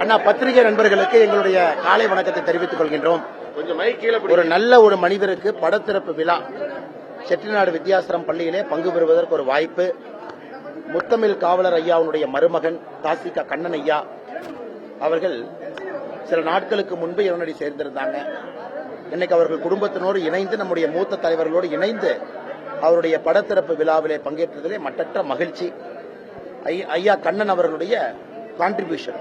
அண்ணா பத்திரிகை நண்பர்களுக்கு எங்களுடைய காலை வணக்கத்தை தெரிவித்துக் கொள்கின்றோம். ஒரு நல்ல ஒரு மனிதருக்கு படத்திறப்பு விழா செட்டிநாடு வித்யாசிரம் பள்ளியிலே பங்கு பெறுவதற்கு ஒரு வாய்ப்பு. முத்தமிழ் காவலர் ஐயாவுடைய மருமகன் தாசிகா கண்ணன் ஐயா அவர்கள் சில நாட்களுக்கு முன்பு இவனடி சேர்ந்திருந்தாங்க. இன்னைக்கு அவர்கள் குடும்பத்தினோடு இணைந்து நம்முடைய மூத்த தலைவர்களோடு இணைந்து அவருடைய படத்திறப்பு விழாவிலே பங்கேற்றதிலே மட்டற்ற மகிழ்ச்சி. ஐயா கண்ணன் அவர்களுடைய கான்ட்ரிபியூஷன்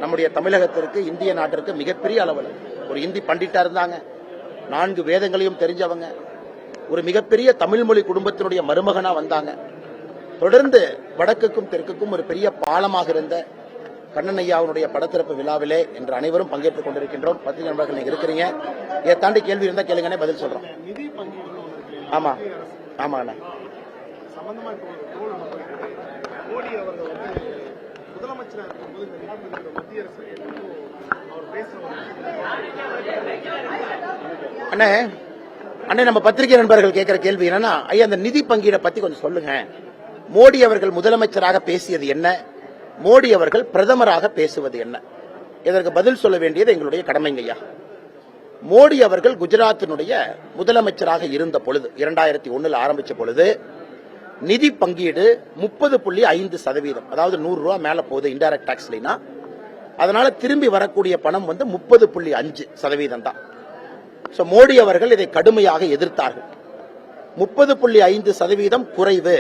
நம்முடைய தமிழகத்திற்கு, இந்திய நாட்டிற்கு மிகப்பெரிய அளவில். ஒரு இந்தி பண்டிட்டா இருந்தாங்க, 4 வேதங்களையும் தெரிஞ்சவங்க, ஒரு மிகப்பெரிய தமிழ் மொழி குடும்பத்தினுடைய மருமகனா வந்தாங்க. தொடர்ந்து வடக்குக்கும் தெற்குக்கும் ஒரு பெரிய பாலமாக இருந்த கண்ணன் ஐயாவுடைய படத்திறப்பு விழாவிலே இன்று அனைவரும் பங்கேற்றுக் கொண்டிருக்கின்றோம். பத்திரிகை நண்பர்கள் நீங்க இருக்கிறீங்க, இதை தாண்டி கேள்வி இருந்தா கேளுங்கன்னே பதில் சொல்றோம். ஆமா ஆமா அண்ணா. அண்ணே அண்ணே நம்ம பத்திரிகை நண்பர்கள் கேட்கிற கேள்வி என்னன்னா, ஐயா அந்த நிதி பங்கீடை பத்தி கொஞ்சம் சொல்லுங்க. மோடி அவர்கள் முதலமைச்சராக பேசியது என்ன, மோடி அவர்கள் பிரதமராக பேசுவது என்ன? இதற்கு பதில் சொல்ல வேண்டியது எங்களுடைய கடமைங்க ஐயா. மோடி அவர்கள் குஜராத்தினுடைய முதலமைச்சராக இருந்த பொழுது 2001 ஆரம்பிச்ச பொழுது நிதி பங்கீடு 30.5%, அதாவது 100 ரூபாய் மேல போகுது இன்டைரக்ட் டாக்ஸ்லனா, அதனால திரும்பி வரக்கூடிய பணம் 30.5% தான். மோடி அவர்கள் இதை கடுமையாக எதிர்த்தார்கள். 30.5% குறைவு,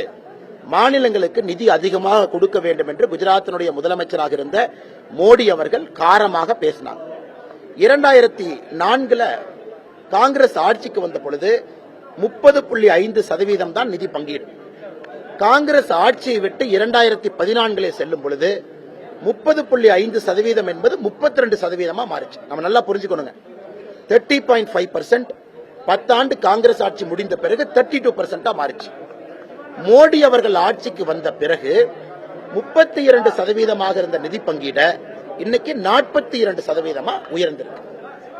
மாநிலங்களுக்கு நிதி அதிகமாக கொடுக்க வேண்டும் என்று குஜராத்தினுடைய முதலமைச்சராக இருந்த மோடி அவர்கள் காரமாக பேசினார். 2004 காங்கிரஸ் ஆட்சிக்கு வந்த பொழுது 30.5% தான் நிதி பங்கீடு. காங்கிரஸ் ஆட்சியை விட்டு 2014 செல்லும் பொழுது 30.5% என்பது 32% மாறிச்சு. நம்ம நல்லா புரிஞ்சுக்கணுங்க. 30.5%, 10 ஆண்டு காங்கிரஸ் ஆட்சி முடிந்த பிறகு 32% மாறிச்சு. மோடி அவர்கள் ஆட்சிக்கு வந்த பிறகு 32% இருந்த நிதி பங்கீட இன்னைக்கு 42% உயர்ந்திருக்கு.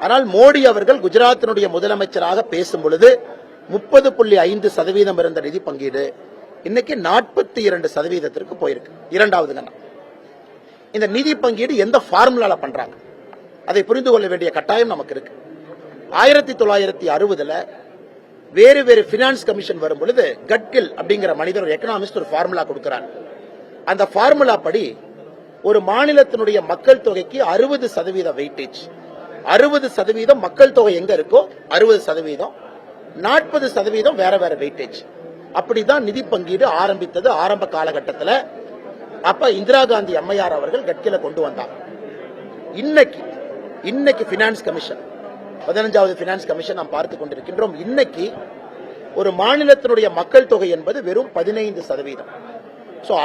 ஆனால் மோடி அவர்கள் குஜராத்தினுடைய முதலமைச்சராக பேசும் பொழுது 30.5% இருந்த நிதி பங்கீடு இன்னைக்கு 42% போயிருக்கு. இரண்டாவது இந்த நிதி பங்கீடு எந்த ஃபார்முலால பண்றாங்க அதை புரிந்து கொள்ள வேண்டிய கட்டாயம் நமக்கு இருக்கு. 1960 வேறு வேறு பினான்ஸ் கமிஷன் வரும் பொழுது கட்கில் அப்படிங்கிற மனிதர், ஒரு எக்கனாமிஸ்ட், ஒரு ஃபார்முலா கொடுக்கிறார். அந்த ஃபார்முலா படி ஒரு மாநிலத்தினுடைய மக்கள் தொகைக்கு 60% வெயிட்டேஜ், 60% மக்கள் தொகை எங்க இருக்கோ 60%, 40% வேற வேற வெயிட்டேஜ். அப்படிதான் நிதி பங்கீடு ஆரம்பித்தது ஆரம்ப காலகட்டத்தில். அப்ப இந்திரா காந்தி அம்மையார் அவர்கள் கட்கில கொண்டு வந்தாங்க. இன்னைக்கு பினான்ஸ் கமிஷன், 15வது பினான்ஸ் கமிஷன் நாம் பார்த்துக் கொண்டிருக்கின்றோம். இன்னைக்கு ஒரு மாநிலத்தினுடைய மக்கள் தொகை என்பது வெறும் 15%.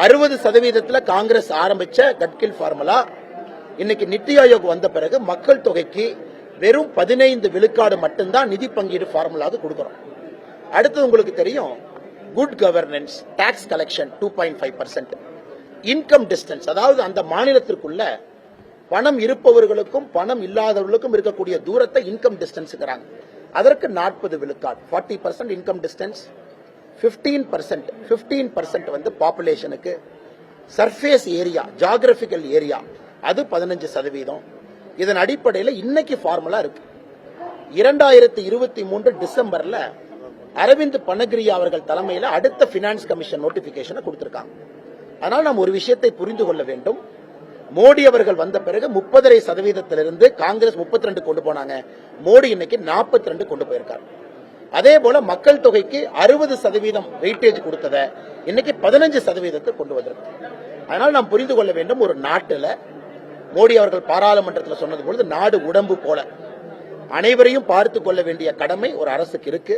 60% காங்கிரஸ் ஆரம்பிச்ச கட்கில் ஃபார்முலா இன்னைக்கு நித்தி ஆயோக் வந்த பிறகு மக்கள் தொகைக்கு வெறும் 15 விழுக்காடு மட்டும்தான் நிதி பங்கீடு ஃபார்முலாவுக்கு கொடுக்கிறோம். அடுத்து உங்களுக்கு தெரியும், good governance, tax collection 2.5%, income distance, அதாவது அந்த மாநிலத்திற்குள்ள பணம் இருப்பவர்களுக்கும் பணம் இல்லாதவர்களுக்கும் இருக்கக்கூடிய தூரத்தை இன்கம் டிஸ்டன்ஸ்ங்கிறாங்க. அதற்கு 40 விழுக்காடு, 40% இன்கம் டிஸ்டன்ஸ், 15% பாப்புலேஷனுக்கு, சர்ஃபேஸ் ஏரியா, ஜியோகிராபிக்கல் ஏரியா அது 15%. இதன் அடிப்படையில் இன்னைக்கு ஃபார்முலா இருக்கு. 2023 டிசம்பர்ல அரவிந்த் பனகிரியா அவர்கள் தலைமையில் அடுத்த பினான்ஸ் கமிஷன் நோட்டிபிகேஷனை கொடுத்திருக்காங்க. அதனால் நாம் ஒரு விஷயத்தை புரிந்து கொள்ள வேண்டும். மோடி அவர்கள் வந்த பிறகு 30.5%, காங்கிரஸ் 32 கொண்டு போனாங்க, மோடி இன்னைக்கு 42 கொண்டு போயிருக்காரு. அதே போல மக்கள் தொகைக்கு 60% வெயிட்டேஜ் கொடுத்தத இன்னைக்கு 15% கொண்டு வந்திருக்கு. அதனால் நாம் புரிந்து கொள்ள வேண்டும், ஒரு நாட்டில் மோடி அவர்கள் பாராளுமன்றத்தில் சொன்னது பொழுது நாடு உடம்பு போல அனைவரையும் பார்த்துக் கொள்ள வேண்டிய கடமை ஒரு அரசுக்கு இருக்கு.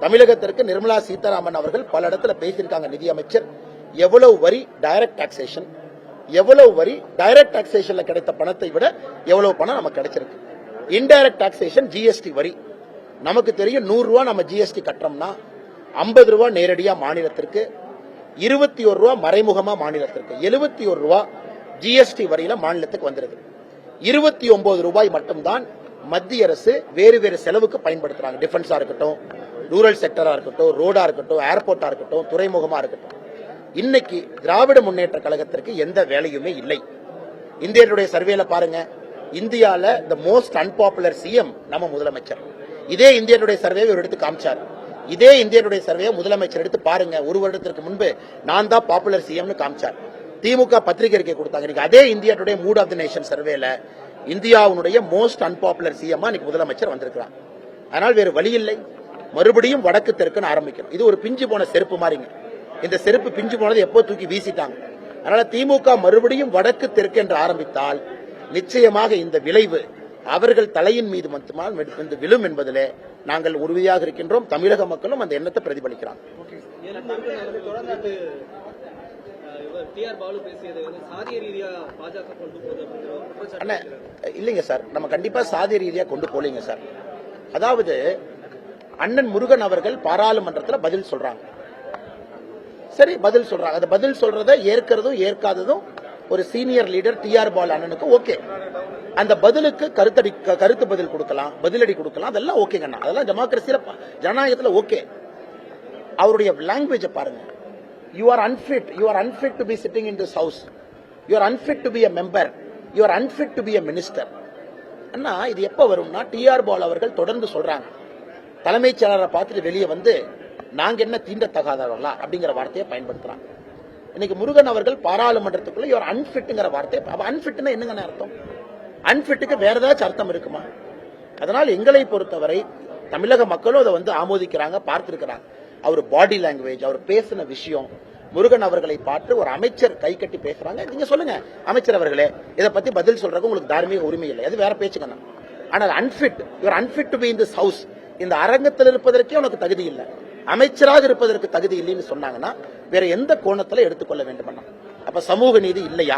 தமிழகத்திற்கு நிர்மலா சீதாராமன் அவர்கள் பல இடத்துல பேசியிருக்காங்க. நிதியமைச்சர் எவ்வளவு வரி டைரக்ட் டாக்ஸேஷன், எவ்வளவு வரி டைரக்ட் டாக்ஸேஷன்ல கிடைத்த பணத்தை விட எவ்வளவு பணம் நமக்கு கிடைச்சிருக்கு. இன்டைரக்ட் டாக்ஸேஷன் ஜிஎஸ்டி வரி நமக்கு தெரியும். 100 ரூபாய் நம்ம ஜிஎஸ்டி கட்டுறோம்னா 50 ரூபாய் நேரடியா மாநிலத்திற்கு, 21 ரூபாய் மறைமுகமா மாநிலத்திற்கு, 71 ரூபாய் ஜிஎஸ்டி வரியில மாநிலத்துக்கு வந்துருது. 29 ரூபாய் மட்டும்தான் மத்திய அரசு வேறு வேறு செலவுக்கு பயன்படுத்துறாங்க. டிஃபென்ஸா இருக்கட்டும், ரூரல் செக்டரா இருக்கட்டும், ரோடா இருக்கட்டும், ஏர்போர்ட்டா இருக்கட்டும், துறைமுகமா இருக்கட்டும். இன்னைக்கு திராவிட முன்னேற்ற கழகத்திற்கு எந்த வேலையுமே இல்லை. இந்தியனுடைய சர்வேல பாருங்க, இந்தியால த மோஸ்ட் அன்பாப்புலர் சிஎம் நம்ம முதலமைச்சர். இதே இந்தியனுடைய சர்வே ஒரு எடுத்து காமிச்சார். இதே இந்தியனுடைய சர்வே முதலமைச்சர் எடுத்து பாருங்க, ஒரு வருடத்திற்கு முன்பு நான் தான் பாப்புலர் சிஎம்னு காமிச்சார். திமுக பத்திரிகை அறிக்கை கொடுத்தாங்க. அதே இந்தியனுடைய மூட் ஆஃப் தி நேஷன் சர்வேல இந்தியாவுடைய மோஸ்ட் அன்பாப்புலர் சிஎம் இன்னைக்கு முதலமைச்சர் வந்திருக்கிறார். அதனால் வேறு வழி இல்லை, மறுபடியும் வடக்கு தெற்குன்னு ஆரம்பிக்கணும். இது ஒரு பிஞ்சு போன செருப்பு மாதிரிங்க. இந்த செருப்பு பிஞ்சு போனது எப்போ தூக்கி வீசிட்டாங்க. அதனால திமுக மறுபடியும் வடக்கு தெற்கு என்று ஆரம்பித்தால் நிச்சயமாக இந்த விளைவு அவர்கள் தலையின் மீது மட்டும் விழும் என்பதிலே நாங்கள் உறுதியாக இருக்கின்றோம். தமிழக மக்களும் அந்த எண்ணத்தை பிரதிபலிக்கிறாங்க. இல்லைங்க சார், நம்ம கண்டிப்பா சாதிய ரீதியா கொண்டு போலீங்க சார். அதாவது அண்ணன் முருகன் அவர்கள் பாராளுமன்றத்தில் பதில் சொல்றாங்க. சரி, பதில் சொல்றாங்க. அந்த பதில் சொல்றதை ஏற்கிறதும் ஏற்காததும் ஒரு சீனியர் லீடர் டிஆர் பாலு அண்ணனுக்கு ஓகே. அந்த பதிலுக்கு கருத்து பதில் கொடுக்கலாம், பதிலடி கொடுக்கலாம், அதெல்லாம் ஓகேங்கண்ணா. அதெல்லாம் டெமோக்ரஸியில ஜனநாயகத்துல ஓகே. அவருடைய லாங்குவேஜ் பாருங்க. You are unfit to be sitting in this house, you are unfit to be a member, you are unfit to be a minister. அண்ணா, இது எப்ப வரும்னா டிஆர் பாலு அவர்கள் தொடர்ந்து சொல்றாங்க. தலைமைச் செயலரை பார்த்துட்டு வெளியே வந்து நாங்க என்ன தீண்டத்தகாதவர்களா அப்படிங்கிற வார்த்தையை பயன்படுத்துறாங்க. இன்னைக்கு முருகன் அவர்கள் பாராளுமன்றத்துக்குள்ள இவர் அன்பிட்ங்கிற வார்த்தை. அன்பிட்னா என்னங்க அர்த்தம்? அன்பிட்டுக்கு வேற ஏதாச்சும் அர்த்தம் இருக்குமா? அதனால் எங்களை பொறுத்தவரை தமிழக மக்களும் அதை வந்து ஆமோதிக்கிறாங்க, பார்த்திருக்கிறாங்க. அவர் பாடி லாங்குவேஜ், அவர் பேசின விஷயம், முருகன் அவர்களை பார்த்து ஒரு அமைச்சர் கை கட்டி பேசுறாங்க. நீங்க சொல்லுங்க, அமைச்சர் அவர்களே, இதை பத்தி பதில் சொல்றதுக்கு உங்களுக்கு தார்மீக உரிமை இல்லை, அது வேற பேச்சுக்கணும். ஆனால் unfit to be in this house, இந்த அரங்கத்தில் இருப்பதற்கே உனக்கு தகுதி இல்லை, அமைச்சராக இருப்பதற்கு தகுதி இல்லைன்னு சொன்னாங்கன்னா வேற எந்த கோணத்துல எடுத்துக்கொள்ள வேண்டும்? அப்ப சமூக நீதி இல்லையா?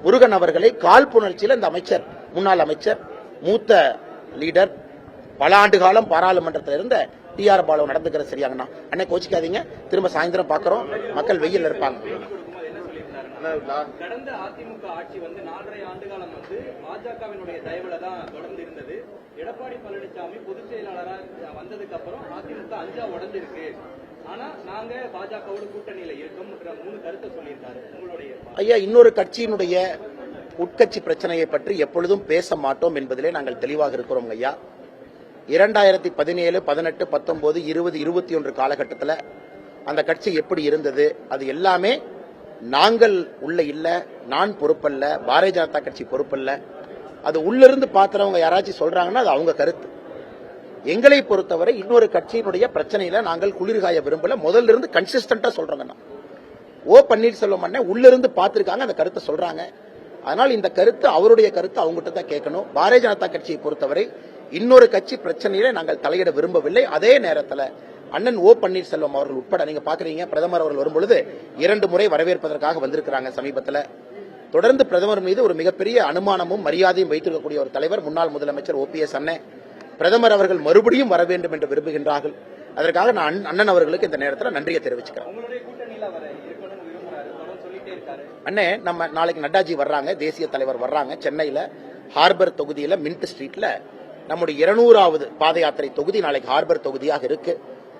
முருகன் அவர்களை காழ்ப்புணர்ச்சியில் இந்த அமைச்சர், முன்னாள் அமைச்சர், மூத்த லீடர், பல ஆண்டு காலம் பாராளுமன்றத்தில் இருந்த டிஆர் பாலு நடந்துக்கிற சரியாங்கண்ணா. அன்னை கோச்சிக்காதீங்க, திரும்ப சாயந்தரம் பாக்குறோம், மக்கள் வெயில் இருப்பாங்க. கடந்த அதிமுக ஆட்சி வந்து 4.5 ஆண்டு காலம் வந்து பாஜகவினுடைய தயவுல தான் தொடர்ந்து இருந்தது. எடப்பாடி பழனிசாமி பொதுச் செயலாளராக வந்ததுக்கு அப்புறம் அதிமுக 5ஆ உடஞ்சிருக்கு. ஆனா நாங்க பாஜகவோட கூட்டணியில இருக்கோம் 3 கருத்தை சொல்லியிருக்காரு. உங்களுடைய ஐயா, இன்னொரு கட்சியினுடைய உட்கட்சி பிரச்சனையை பற்றி எப்பொழுதும் பேச மாட்டோம் என்பதிலே நாங்கள் தெளிவாக இருக்கிறோம் ஐயா. 2017, 18, 19, 20, 21 காலகட்டத்தில் அந்த கட்சி எப்படி இருந்தது, அது எல்லாமே நாங்கள் உள்ள இல்ல, நான் பொறுப்பல்ல, பாரதிய ஜனதா கட்சி பொறுப்பல்ல. அது உள்ளிருந்து பாத்துறவங்க யாராச்சும் சொல்றாங்கன்னா அது அவங்க கருத்து. எங்களை பொறுத்தவரை இன்னொரு கட்சியினுடைய பிரச்சனையில நாங்கள் குளிர்காய விரும்பல. முதல்ல இருந்து கன்சிஸ்டன்டா சொல்றாங்க. ஓ பன்னீர்செல்வம் அண்ணன் உள்ளிருந்து பாத்திருக்காங்க, அந்த கருத்தை சொல்றாங்க. அதனால் இந்த கருத்து அவருடைய கருத்து, அவங்ககிட்ட தான் கேட்கணும். பாரதிய ஜனதா கட்சியை பொறுத்தவரை இன்னொரு கட்சி பிரச்சனையில நாங்கள் தலையிட விரும்பவில்லை. அதே நேரத்தில் அண்ணன் ஓ பன்னீர்செல்வம் அவர்கள் உட்பட நீங்க பாக்குறீங்க, பிரதமர் அவர்கள் வரும்பொழுது 2 முறை வரவேற்பதற்காக வந்திருக்கிறாங்க சமீபத்தில். தொடர்ந்து பிரதமர் மீது ஒரு மிகப்பெரிய அனுமானமும் மரியாதையும் வைத்திருக்கக்கூடிய ஒரு தலைவர் முன்னாள் முதலமைச்சர் ஓபிஎஸ் அண்ணன். பிரதமர் அவர்கள் மறுபடியும் வர வேண்டும் என்று விரும்புகின்றார்கள். அதற்காக நான் அண்ணன் அவர்களுக்கு இந்த நேரத்தில் நன்றியை தெரிவிச்சுக்கிறேன். அண்ணே, நம்ம நாளைக்கு நட்டாஜி வர்றாங்க, தேசிய தலைவர் வர்றாங்க. சென்னையில ஹார்பர் தொகுதியில மின்ட் ஸ்ட்ரீட்ல நம்முடைய 200வது பாத யாத்திரை தொகுதி நாளைக்கு ஹார்பர் தொகுதியாக இருக்கு.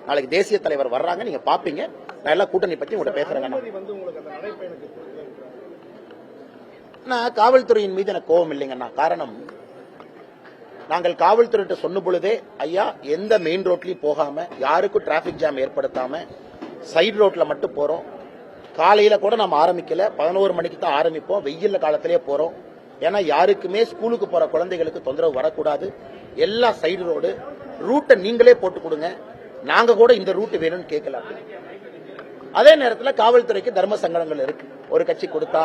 நாளைக்கு தேசிய தலைவர் வர்றாங்க, நீங்க பாப்பீங்க. நான் எல்லா கூட்டணி பத்தி உங்கள்கிட்ட பேசுறேங்க. காவல்துறையின் மீது எனக்கு கோபம் இல்லைங்கண்ணா. காரணம், நாங்கள் காவல்துறையிட்ட சொன்ன பொழுதே, ஐயா எந்த மெயின் ரோட்லயும் போகாம, யாருக்கும் டிராபிக் ஜாம் ஏற்படுத்தாம சைடு ரோட்ல மட்டும் போறோம். காலையில கூட நம்ம ஆரம்பிக்கல, 11 மணிக்கு தான் ஆரம்பிப்போம். வெயில் காலத்திலே போறோம். ஏன்னா யாருக்குமே ஸ்கூலுக்கு போற குழந்தைகளுக்கு தொந்தரவு வரக்கூடாது. எல்லா சைடு ரோடு ரூட்டை நீங்களே போட்டு கொடுங்க, நாங்க கூட இந்த ரூட் வேணும்னு கேட்கலாம். அதே நேரத்தில் காவல்துறைக்கு தர்ம சங்கடங்கள் இருக்கு. ஒரு கட்சி கொடுத்தா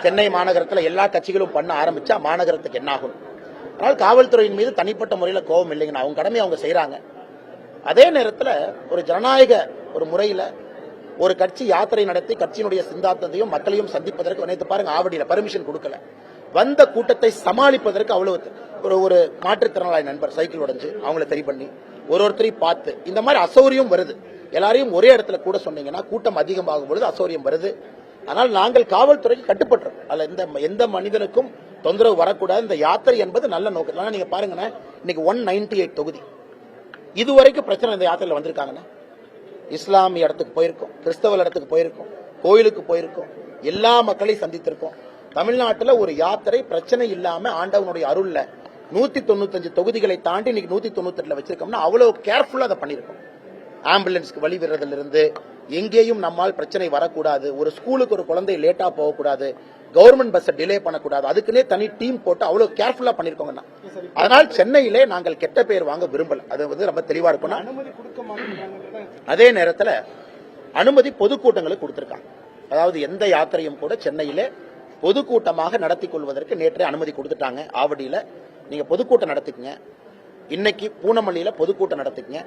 சென்னை மாநகரத்தில் எல்லா கட்சிகளும் பண்ண ஆரம்பிச்சா மாநகரத்துக்கு என்ன ஆகும்? அதனால் காவல்துறையின் மீது தனிப்பட்ட முறையில் கோபம் இல்லைங்கண்ணா. அவங்க கடமையை அவங்க செய்யறாங்க. அதே நேரத்தில் ஒரு ஜனநாயக ஒரு முறையில ஒரு கட்சி யாத்திரை நடத்தி கட்சியினுடைய சிந்தாந்தத்தையும் மக்களையும் சந்திப்பதற்கு நேற்று பாருங்க, ஆவடியில் பர்மிஷன் கொடுக்கல. வந்த கூட்டத்தை சமாளிப்பதற்கு அவ்வளவு ஒரு மாற்றுத்திறனாளி நண்பர் சைக்கிள் உடைஞ்சு அவங்கள சரி பண்ணி ஒருத்தரையும் பார்த்து இந்த மாதிரி அசௌரியம் வருது. எல்லாரையும் ஒரே இடத்துல கூட சொன்னீங்கன்னா கூட்டம் அதிகமாகும் பொழுது அசௌரியம் வருது. ஆனால் நாங்கள் காவல்துறைக்கு கட்டுப்பட்டுறோம். அதுல எந்த மனிதனுக்கும் தொந்தரவு வரக்கூடாது. இந்த யாத்திரை என்பது நல்ல நோக்கம். நீங்க பாருங்கன்னா இன்னைக்கு 198 தொகுதி இதுவரைக்கும் பிரச்சனை இந்த யாத்திரையில வந்திருக்காங்கன்னா, இஸ்லாமிய இடத்துக்கு போயிருக்கோம், கிறிஸ்தவ இடத்துக்கு போயிருக்கோம், கோயிலுக்கு போயிருக்கோம், எல்லா மக்களையும் சந்தித்திருக்கோம். தமிழ்நாட்டுல ஒரு யாத்திரை பிரச்சனை இல்லாம ஆண்டவனுடைய அருள்ல 195 தொகுதிகளை தாண்டி இன்னைக்கு 198 வச்சிருக்கோம்னா அவ்வளவு கேர்ஃபுல்லா அதை பண்ணிருக்கோம். ஆம்புலன்ஸ்க்கு வழி விடுறதுல இருந்து எங்கேயும் நம்மால் பிரச்சனை வரக்கூடாது, ஒரு ஸ்கூலுக்கு ஒரு குழந்தை லேட்டா போகக்கூடாது, கவர்மெண்ட் பஸ் டிலே பண்ணக்கூடாது, அதுக்குன்னே தனி டீம் போட்டு அவ்வளவு கேர்ஃபுல்லா பண்ணிருக்கோங்க. அதனால் சென்னையிலே நாங்கள் கெட்ட பேர் வாங்க விரும்பல, அது வந்து ரொம்ப தெளிவா இருக்கணும். அதே நேரத்தில் அனுமதி பொதுக்கூட்டங்களுக்கு கொடுத்திருக்காங்க. அதாவது எந்த யாத்திரையும் கூட சென்னையிலே பொதுக்கூட்டமாக நடத்தி கொள்வதற்கு நேற்றே அனுமதி கொடுத்துட்டாங்க. ஆவடியில நீங்க பொதுக்கூட்டம் நடத்திக்கங்க, இன்னைக்கு பூனமல்லியில பொதுக்கூட்டம் நடத்திக்கங்க.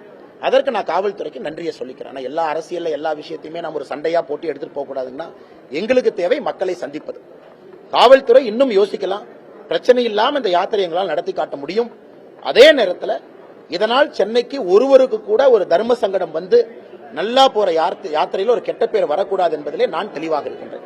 அதற்கு நான் காவல்துறைக்கு நன்றியை சொல்லிக்கிறேன். எல்லா அரசியல்ல எல்லா விஷயத்தையுமே நம்ம ஒரு சண்டையா போட்டு எடுத்துட்டு போக கூடாதுன்னா எங்களுக்கு தேவை மக்களை சந்திப்பது. காவல்துறை இன்னும் யோசிக்கலாம், பிரச்சனை இல்லாம இந்த யாத்திரை எங்களால் நடத்தி காட்ட முடியும். அதே நேரத்தில் இதனால் சென்னைக்கு ஒருவருக்கு கூட ஒரு தர்ம சங்கடம் வந்து நல்லா போற யாத்திரையில் ஒரு கெட்ட பேர் வரக்கூடாது என்பதிலே நான் தெளிவாக இருக்கின்றேன்.